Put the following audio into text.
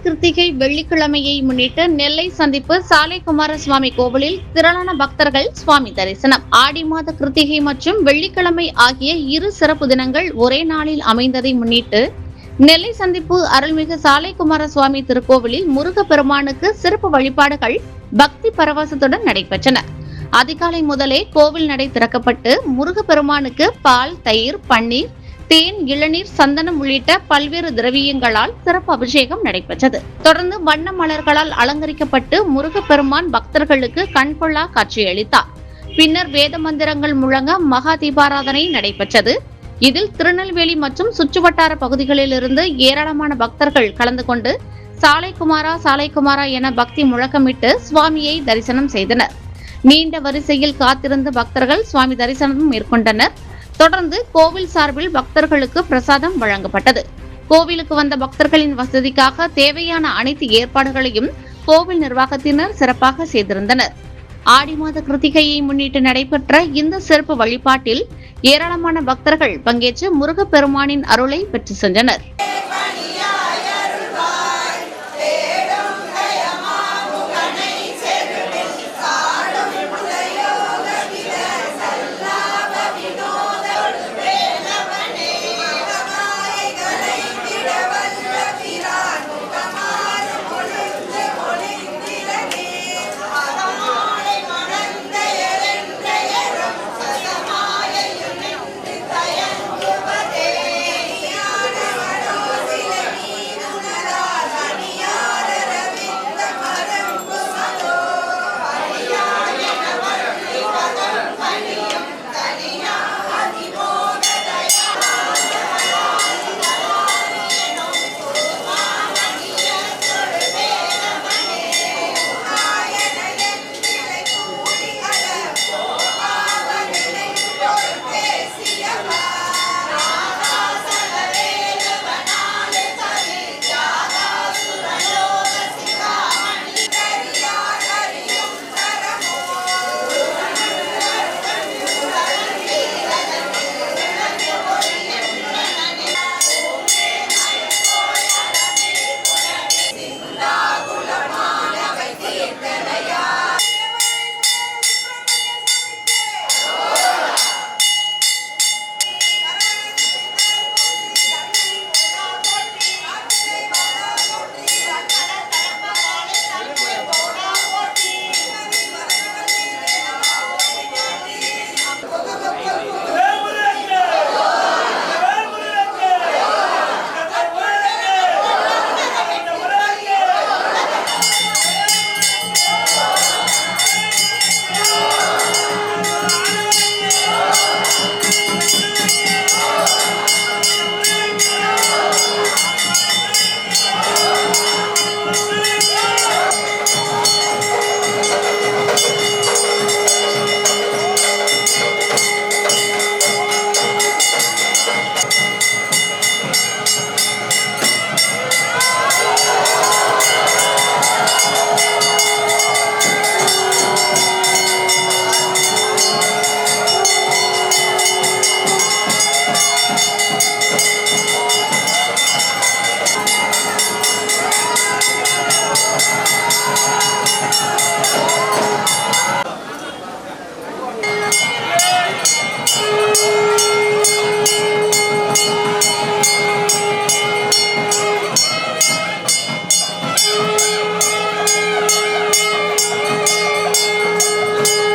கிருத்திகை வெள்ளிக்கிழமையை முன்னிட்டு நெல்லை சந்திப்பு சாலை குமாரசுவாமி கோவிலில் திரளான பக்தர்கள் சுவாமி தரிசனம். ஆடி மாத கிருத்திகை மற்றும் வெள்ளிக்கிழமை ஆகிய இரு சிறப்பு தினங்கள் ஒரே நாளில் அமைந்ததை முன்னிட்டு நெல்லை சந்திப்பு அருள்மிகு சாலை குமாரசுவாமி திருக்கோவிலில் முருகப்பெருமானுக்கு சிறப்பு வழிபாடுகள் பக்தி பரவசத்துடன் நடைபெற்றன. அதிகாலை முதலே கோவில் நடை திறக்கப்பட்டு முருகப்பெருமானுக்கு பால், தயிர், பன்னீர், தேன், இளநீர், சந்தனம் உள்ளிட்ட பல்வேறு திரவியங்களால் சிறப்பு அபிஷேகம் நடைபெற்றது. தொடர்ந்து வண்ண மலர்களால் அலங்கரிக்கப்பட்டு முருகப்பெருமான் பக்தர்களுக்கு கண்கொள்ளா காட்சியளித்தார். பின்னர் வேத மந்திரங்கள் முழங்க மகா தீபாராதனை நடைபெற்றது. இதில் திருநெல்வேலி மற்றும் சுற்றுவட்டார பகுதிகளில் இருந்து ஏராளமான பக்தர்கள் கலந்து கொண்டு சாலை குமாரா என பக்தி முழக்கமிட்டு சுவாமியை தரிசனம் செய்தனர். நீண்ட வரிசையில் காத்திருந்த பக்தர்கள் சுவாமி தரிசனம் மேற்கொண்டனர். தொடர்ந்து கோவில் சார்பில் பக்தர்களுக்கு பிரசாதம் வழங்கப்பட்டது. கோவிலுக்கு வந்த பக்தர்களின் வசதிக்காக தேவையான அனைத்து ஏற்பாடுகளையும் கோவில் நிர்வாகத்தினர் சிறப்பாக செய்திருந்தனர். ஆடி மாத கிருத்திகையை முன்னிட்டு நடைபெற்ற இந்த சிறப்பு வழிபாட்டில் ஏராளமான பக்தர்கள் பங்கேற்று முருகப்பெருமானின் அருளை பெற்று சென்றனர்.